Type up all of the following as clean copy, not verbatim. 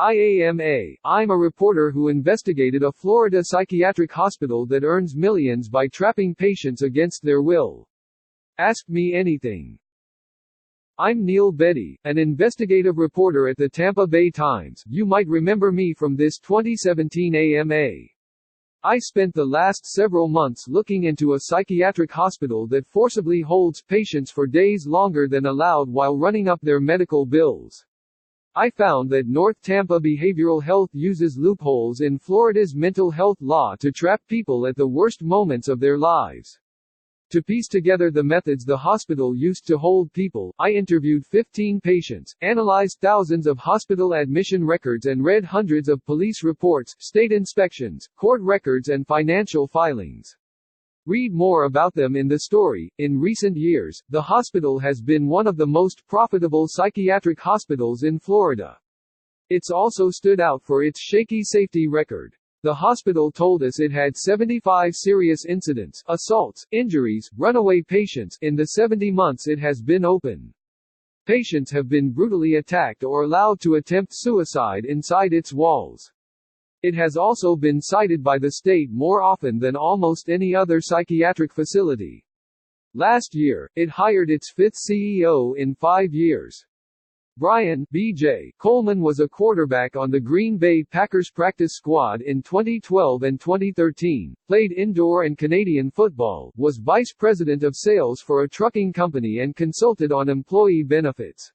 I'm a reporter who investigated a Florida psychiatric hospital that earns millions by trapping patients against their will. Ask me anything. I'm Neil Bedi, an investigative reporter at the Tampa Bay Times. You might remember me from this 2017 AMA. I spent the last several months looking into a psychiatric hospital that forcibly holds patients for days longer than allowed while running up their medical bills. I found that North Tampa Behavioral Health uses loopholes in Florida's mental health law to trap people at the worst moments of their lives. To piece together the methods the hospital used to hold people, I interviewed 15 patients, analyzed thousands of hospital admission records and read hundreds of police reports, state inspections, court records and financial filings. Read more about them in the story. In recent years, the hospital has been one of the most profitable psychiatric hospitals in Florida. It's also stood out for its shaky safety record. The hospital told us it had 75 serious incidents, assaults, injuries, runaway patients in the 70 months it has been open. Patients have been brutally attacked or allowed to attempt suicide inside its walls. It has also been cited by the state more often than almost any other psychiatric facility. Last year, it hired its fifth CEO in 5 years. Brian B.J. Coleman was a quarterback on the Green Bay Packers practice squad in 2012 and 2013, played indoor and Canadian football, was vice president of sales for a trucking company and consulted on employee benefits.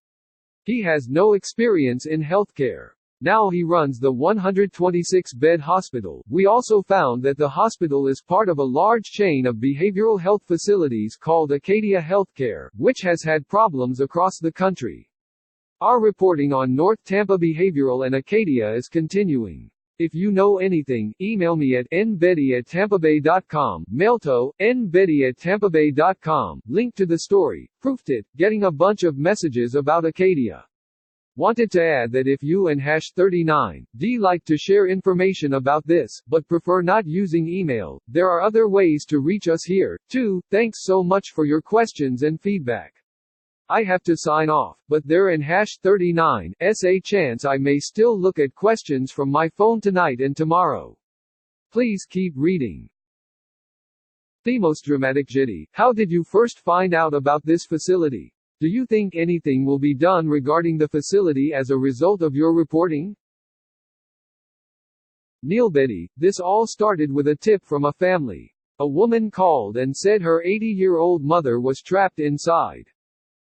He has no experience in healthcare. Now he runs the 126-bed hospital. We also found that the hospital is part of a large chain of behavioral health facilities called Acadia Healthcare, which has had problems across the country. Our reporting on North Tampa Behavioral and Acadia is continuing. If you know anything, email me at nbedi@tampabay.com, mailto, nbedi@tampabay.com, link to the story, proofed it, getting a bunch of messages about Acadia. Wanted to add that if you and #39D like to share information about this, but prefer not using email, there are other ways to reach us here, too. Thanks so much for your questions and feedback. I have to sign off, but there and #39's a chance I may still look at questions from my phone tonight and tomorrow. Please keep reading. The most dramatic Jedi, how did you first find out about this facility? Do you think anything will be done regarding the facility as a result of your reporting? Neil Bedi, this all started with a tip from a family. A woman called and said her 80-year-old mother was trapped inside.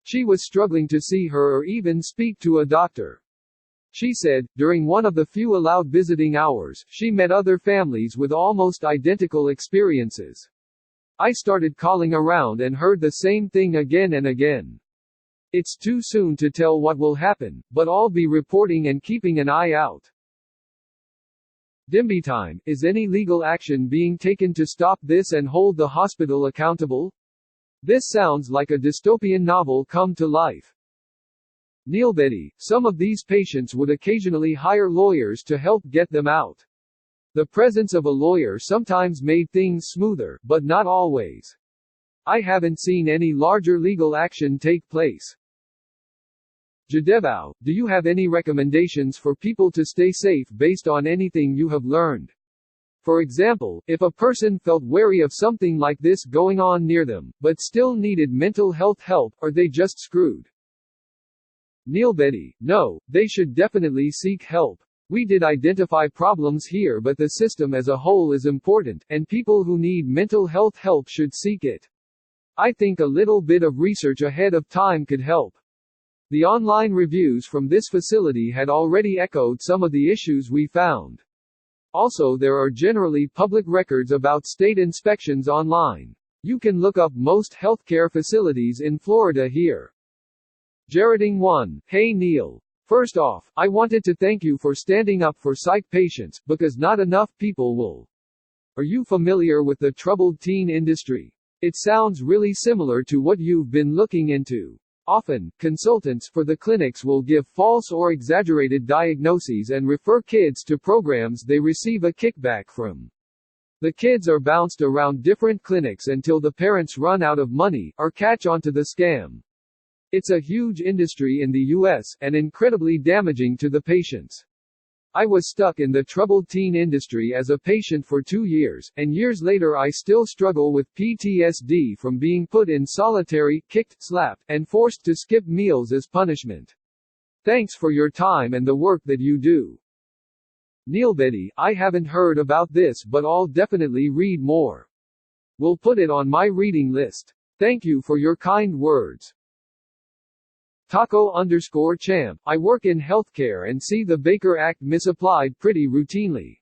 She was struggling to see her or even speak to a doctor. She said, during one of the few allowed visiting hours, she met other families with almost identical experiences. I started calling around and heard the same thing again and again. It's too soon to tell what will happen, but I'll be reporting and keeping an eye out. Dimby time, is any legal action being taken to stop this and hold the hospital accountable? This sounds like a dystopian novel come to life. Neil Bedi, some of these patients would occasionally hire lawyers to help get them out. The presence of a lawyer sometimes made things smoother, but not always. I haven't seen any larger legal action take place. Jadebao, do you have any recommendations for people to stay safe based on anything you have learned? For example, if a person felt wary of something like this going on near them, but still needed mental health help, are they just screwed? Neil Bedi, no, they should definitely seek help. We did identify problems here, but the system as a whole is important, and people who need mental health help should seek it. I think a little bit of research ahead of time could help. The online reviews from this facility had already echoed some of the issues we found. Also, there are generally public records about state inspections online. You can look up most healthcare facilities in Florida here. Jareding 1, hey Neil. First off, I wanted to thank you for standing up for psych patients, because not enough people will. Are you familiar with the troubled teen industry? It sounds really similar to what you've been looking into. Often, consultants for the clinics will give false or exaggerated diagnoses and refer kids to programs they receive a kickback from. The kids are bounced around different clinics until the parents run out of money, or catch on to the scam. It's a huge industry in the U.S., and incredibly damaging to the patients. I was stuck in the troubled teen industry as a patient for 2 years, and years later I still struggle with PTSD from being put in solitary, kicked, slapped, and forced to skip meals as punishment. Thanks for your time and the work that you do. Neil Bedi, I haven't heard about this but I'll definitely read more. We'll put it on my reading list. Thank you for your kind words. Taco_champ, I work in healthcare and see the Baker Act misapplied pretty routinely.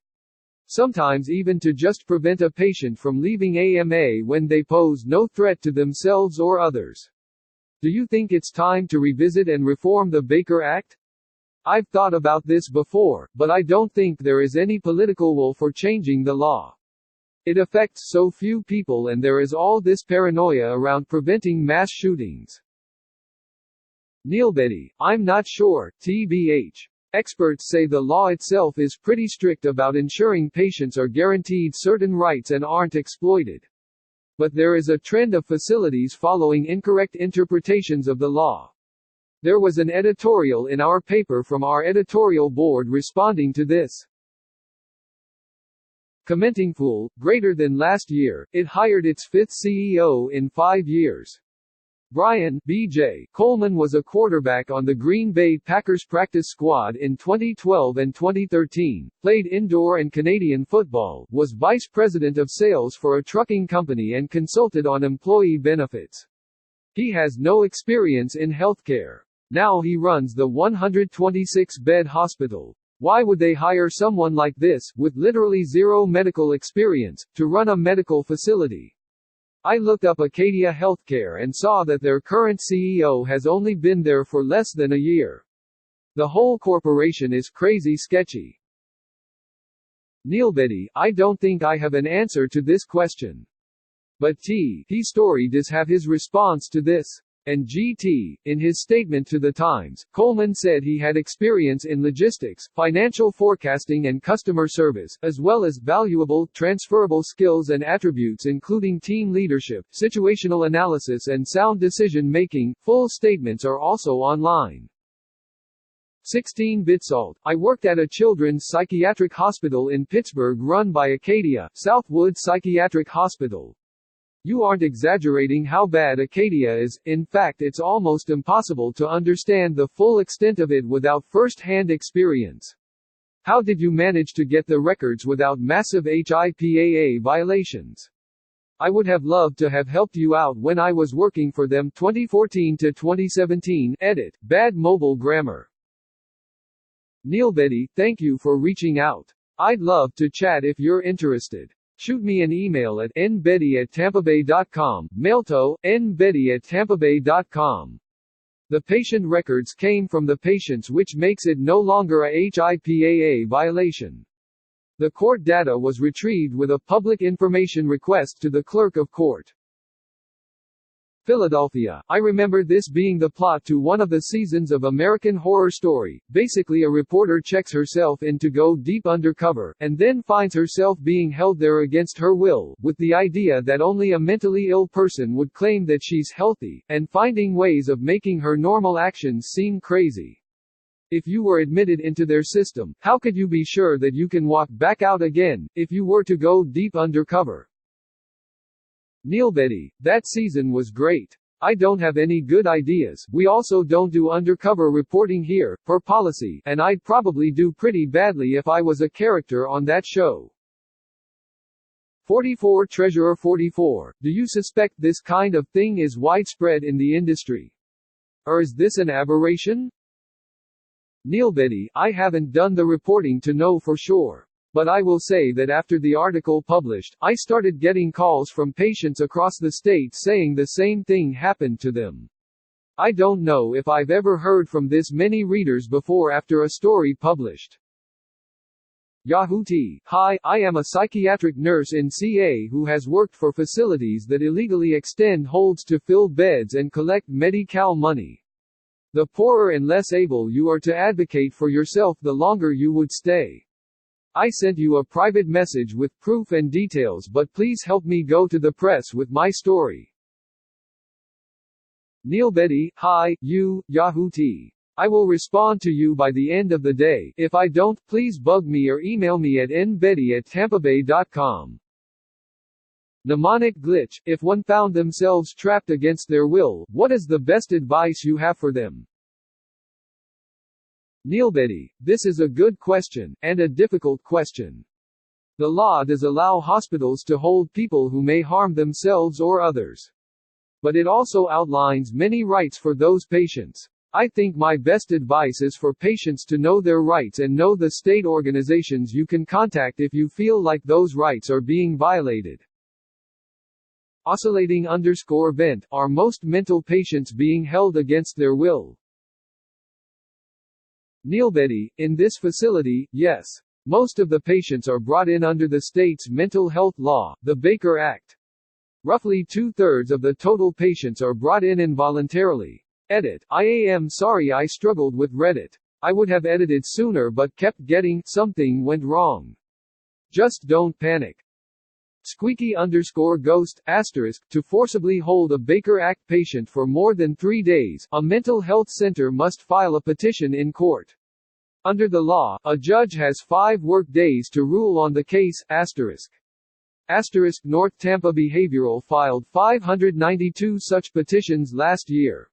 Sometimes even to just prevent a patient from leaving AMA when they pose no threat to themselves or others. Do you think it's time to revisit and reform the Baker Act? I've thought about this before, but I don't think there is any political will for changing the law. It affects so few people and there is all this paranoia around preventing mass shootings. Neil Bedi, I'm not sure, TBH. Experts say the law itself is pretty strict about ensuring patients are guaranteed certain rights and aren't exploited. But there is a trend of facilities following incorrect interpretations of the law. There was an editorial in our paper from our editorial board responding to this. Commenting full, greater than last year, it hired its 5th CEO in 5 years. Brian B.J. Coleman was a quarterback on the Green Bay Packers practice squad in 2012 and 2013, played indoor and Canadian football, was vice president of sales for a trucking company and consulted on employee benefits. He has no experience in healthcare. Now he runs the 126-bed hospital. Why would they hire someone like this, with literally zero medical experience, to run a medical facility? I looked up Acadia Healthcare and saw that their current CEO has only been there for less than a year. The whole corporation is crazy sketchy. Neil Bedi, I don't think I have an answer to this question. But he story does have his response to this. And GT, in his statement to the Times, Coleman said he had experience in logistics, financial forecasting and customer service, as well as valuable, transferable skills and attributes including team leadership, situational analysis and sound decision-making. Full statements are also online. 16-bit salt. I worked at a children's psychiatric hospital in Pittsburgh run by Acadia, Southwood Psychiatric Hospital. You aren't exaggerating how bad Acadia is, in fact it's almost impossible to understand the full extent of it without first-hand experience. How did you manage to get the records without massive HIPAA violations? I would have loved to have helped you out when I was working for them 2014 to 2017. Edit. Bad mobile grammar. Neil Bedi, thank you for reaching out. I'd love to chat if you're interested. Shoot me an email at nbedi@tampabay.com, mailto, nbedi@tampabay.com. The patient records came from the patients, which makes it no longer a HIPAA violation. The court data was retrieved with a public information request to the clerk of court. Philadelphia. I remember this being the plot to one of the seasons of American Horror Story. Basically a reporter checks herself in to go deep undercover, and then finds herself being held there against her will, with the idea that only a mentally ill person would claim that she's healthy, and finding ways of making her normal actions seem crazy. If you were admitted into their system, how could you be sure that you can walk back out again, if you were to go deep undercover? Neil Bedi, that season was great. I don't have any good ideas. We also don't do undercover reporting here, per policy, and I'd probably do pretty badly if I was a character on that show. 44 Treasurer 44. Do you suspect this kind of thing is widespread in the industry? Or is this an aberration? Neil Bedi, I haven't done the reporting to know for sure. But I will say that after the article published, I started getting calls from patients across the state saying the same thing happened to them. I don't know if I've ever heard from this many readers before after a story published. Yahoo T. Hi, I am a psychiatric nurse in CA who has worked for facilities that illegally extend holds to fill beds and collect Medi-Cal money. The poorer and less able you are to advocate for yourself, the longer you would stay. I sent you a private message with proof and details, but please help me go to the press with my story. Neil Bedi, hi, you, Yahoo T. I will respond to you by the end of the day. If I don't, please bug me or email me at nbedi@tampabay.com. Mnemonic glitch. If one found themselves trapped against their will, what is the best advice you have for them? Neil Bedi, this is a good question, and a difficult question. The law does allow hospitals to hold people who may harm themselves or others. But it also outlines many rights for those patients. I think my best advice is for patients to know their rights and know the state organizations you can contact if you feel like those rights are being violated. Oscillating_vent. Are most mental patients being held against their will? Neil Bedi, in this facility, yes. Most of the patients are brought in under the state's mental health law, the Baker Act. Roughly 2/3 of the total patients are brought in involuntarily. Edit. I am sorry I struggled with Reddit. I would have edited sooner but kept getting something went wrong. Just don't panic. Squeaky_ghost, to forcibly hold a Baker Act patient for more than 3 days, a mental health center must file a petition in court. Under the law, a judge has 5 work days to rule on the case. North Tampa Behavioral filed 592 such petitions last year.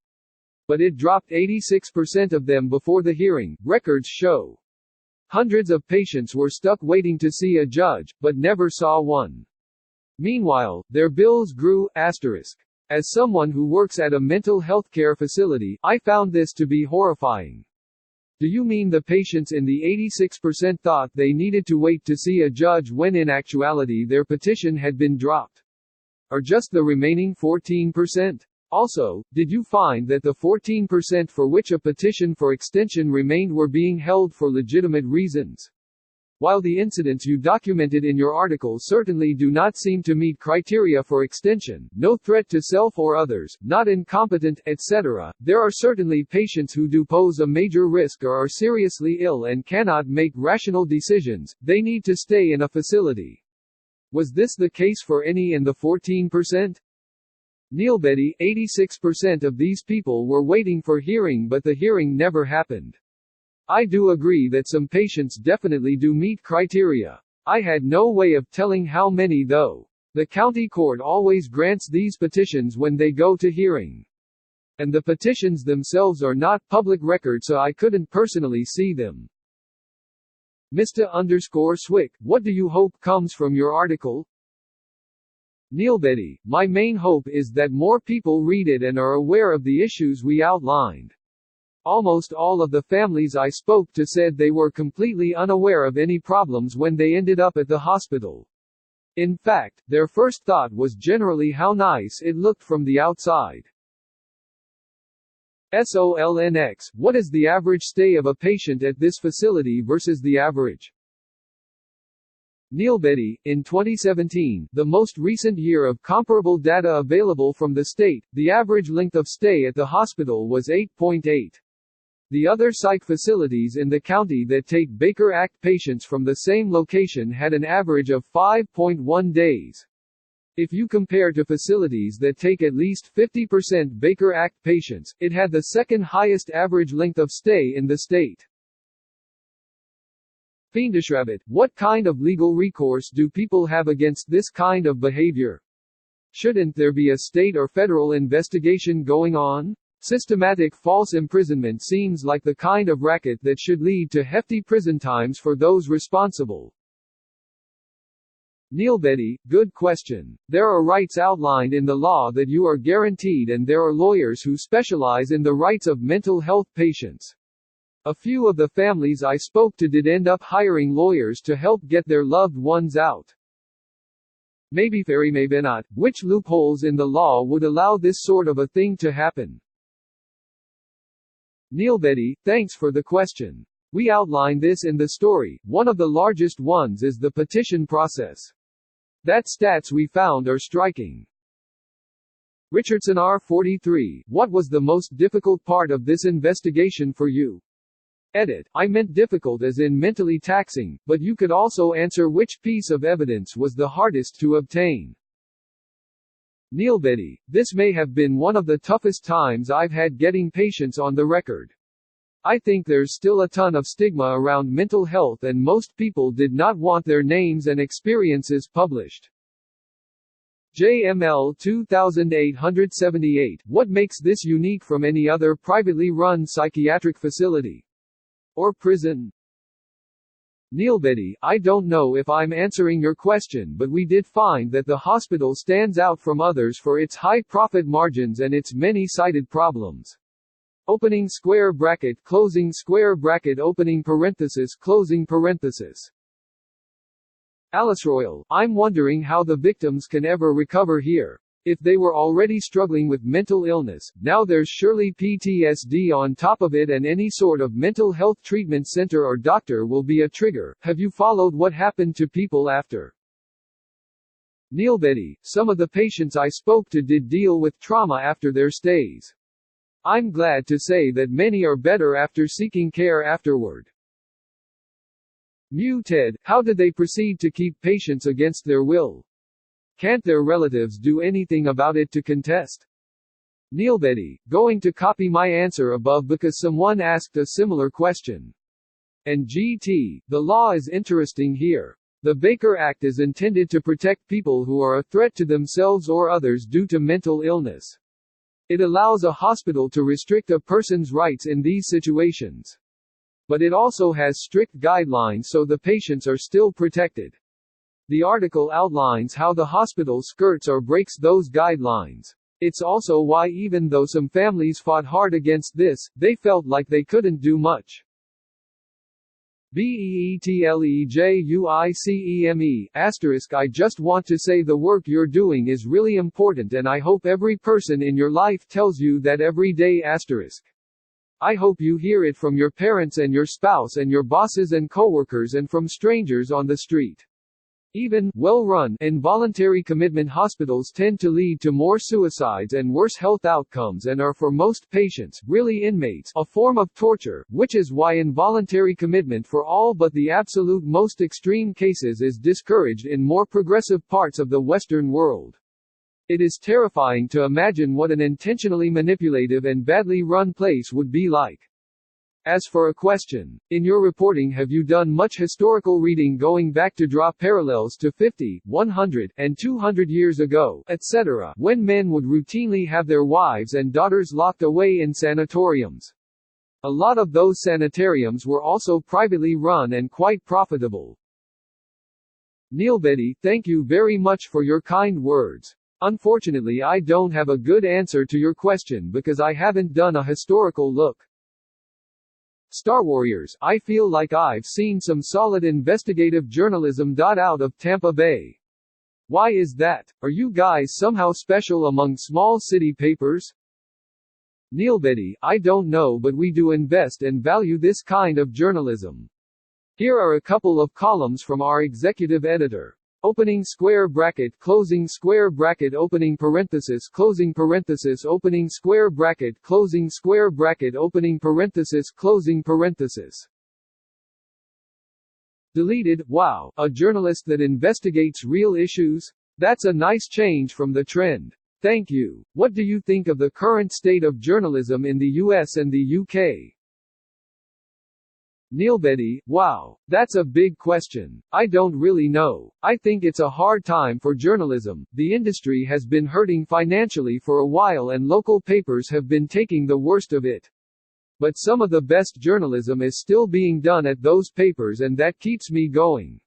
But it dropped 86% of them before the hearing, records show. Hundreds of patients were stuck waiting to see a judge, but never saw one. Meanwhile, their bills grew. As someone who works at a mental health care facility, I found this to be horrifying. Do you mean the patients in the 86% thought they needed to wait to see a judge when in actuality their petition had been dropped? Or just the remaining 14%? Also, did you find that the 14% for which a petition for extension remained were being held for legitimate reasons? While the incidents you documented in your article certainly do not seem to meet criteria for extension, no threat to self or others, not incompetent, etc., there are certainly patients who do pose a major risk or are seriously ill and cannot make rational decisions. They need to stay in a facility. Was this the case for any in the 14%? Neil Bedi, 86% of these people were waiting for hearing, but the hearing never happened. I do agree that some patients definitely do meet criteria. I had no way of telling how many though. The county court always grants these petitions when they go to hearing. And the petitions themselves are not public record, so I couldn't personally see them. Mr_Swick, what do you hope comes from your article? Neil Bedi, my main hope is that more people read it and are aware of the issues we outlined. Almost all of the families I spoke to said they were completely unaware of any problems when they ended up at the hospital. In fact, their first thought was generally how nice it looked from the outside. SOLNX, what is the average stay of a patient at this facility versus the average? Neil Bedi, in 2017, the most recent year of comparable data available from the state, the average length of stay at the hospital was 8.8. The other psych facilities in the county that take Baker Act patients from the same location had an average of 5.1 days. If you compare to facilities that take at least 50% Baker Act patients, it had the second highest average length of stay in the state. Fiendishrabbit, what kind of legal recourse do people have against this kind of behavior? Shouldn't there be a state or federal investigation going on? Systematic false imprisonment seems like the kind of racket that should lead to hefty prison times for those responsible. Neil Bedi, good question. There are rights outlined in the law that you are guaranteed, and there are lawyers who specialize in the rights of mental health patients. A few of the families I spoke to did end up hiring lawyers to help get their loved ones out. Maybe fairy, maybe not. Which loopholes in the law would allow this sort of a thing to happen? Neil Bedi, thanks for the question. We outline this in the story. One of the largest ones is the petition process. That stats we found are striking. Richardson R43, what was the most difficult part of this investigation for you? Edit, I meant difficult as in mentally taxing, but you could also answer which piece of evidence was the hardest to obtain. Neil Bedi, this may have been one of the toughest times I've had getting patients on the record. I think there's still a ton of stigma around mental health and most people did not want their names and experiences published. JML 2878. What makes this unique from any other privately run psychiatric facility or prison? Neil Bedi, I don't know if I'm answering your question, but we did find that the hospital stands out from others for its high profit margins and its many cited problems. Opening square bracket, closing square bracket, opening parenthesis, closing parenthesis. Alice Royal, I'm wondering how the victims can ever recover here. If they were already struggling with mental illness, now there's surely PTSD on top of it, and any sort of mental health treatment center or doctor will be a trigger. Have you followed what happened to people after? Neil Bedi, some of the patients I spoke to did deal with trauma after their stays. I'm glad to say that many are better after seeking care afterward. Ted, how did they proceed to keep patients against their will? Can't their relatives do anything about it to contest? Neil Bedi, going to copy my answer above because someone asked a similar question. And GT, the law is interesting here. The Baker Act is intended to protect people who are a threat to themselves or others due to mental illness. It allows a hospital to restrict a person's rights in these situations. But it also has strict guidelines so the patients are still protected. The article outlines how the hospital skirts or breaks those guidelines. It's also why even though some families fought hard against this, they felt like they couldn't do much. BEETLEJUICEME, I just want to say the work you're doing is really important and I hope every person in your life tells you that every day. I hope you hear it from your parents and your spouse and your bosses and coworkers and from strangers on the street. Even well-run, involuntary commitment hospitals tend to lead to more suicides and worse health outcomes and are for most patients, really inmates, a form of torture, which is why involuntary commitment for all but the absolute most extreme cases is discouraged in more progressive parts of the Western world. It is terrifying to imagine what an intentionally manipulative and badly run place would be like. As for a question, in your reporting, have you done much historical reading going back to draw parallels to 50, 100, and 200 years ago, etc., when men would routinely have their wives and daughters locked away in sanatoriums? A lot of those sanitariums were also privately run and quite profitable. Neil Bedi, thank you very much for your kind words. Unfortunately, I don't have a good answer to your question because I haven't done a historical look. Star Warriors, I feel like I've seen some solid investigative journalism out of Tampa Bay. Why is that? Are you guys somehow special among small city papers? Neil Bedi, I don't know, but we do invest and value this kind of journalism. Here are a couple of columns from our executive editor. Opening square bracket, closing square bracket, opening parenthesis, closing parenthesis, opening square bracket, closing square bracket, opening parenthesis, closing parenthesis. Deleted. Wow, a journalist that investigates real issues? That's a nice change from the trend. Thank you. What do you think of the current state of journalism in the US and the UK? Neil Bedi, wow, that's a big question. I don't really know. I think it's a hard time for journalism. The industry has been hurting financially for a while and local papers have been taking the worst of it. But some of the best journalism is still being done at those papers and that keeps me going.